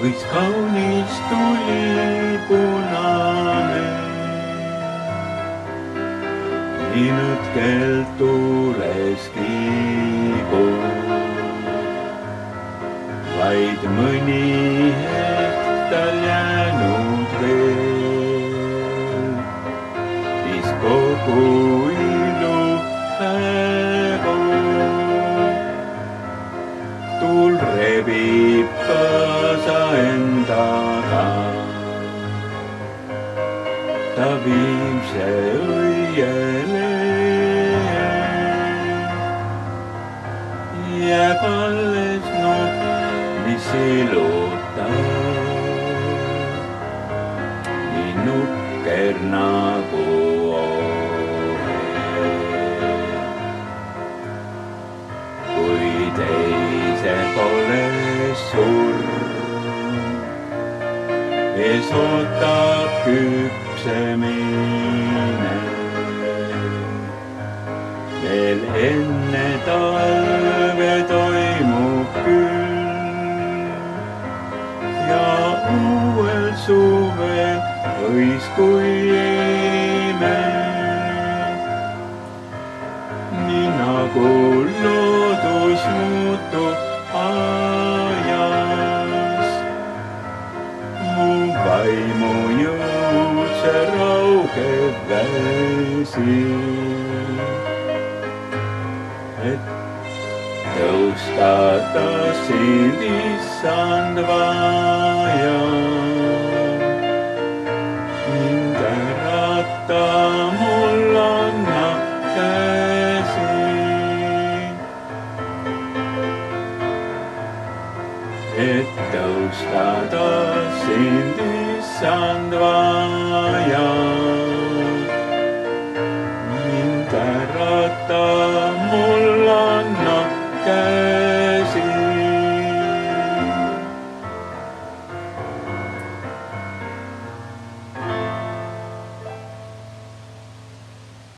võis kaunis tuli punane. Nii nõtkelt tuules kiigub, vaid mõni hetk tal jäänud veel, siis kogu ilu hägub. Tuul rebib kaasa endaga, ta viib see õiele. Jääb alles nokk, mis ilutab, nii nukker nagu ohel. Kui teise pole surm, ees ootab küpsemine. Veel enne talve toimub küll ja uuel suvel võis kui ime. Nii nagu loodus muutub ajas, mu vaimu jõud see raugeb väsi. Et tõusta sind issand vaja, mind ärata mul anna käsi. Et tõusta sind issand vaja.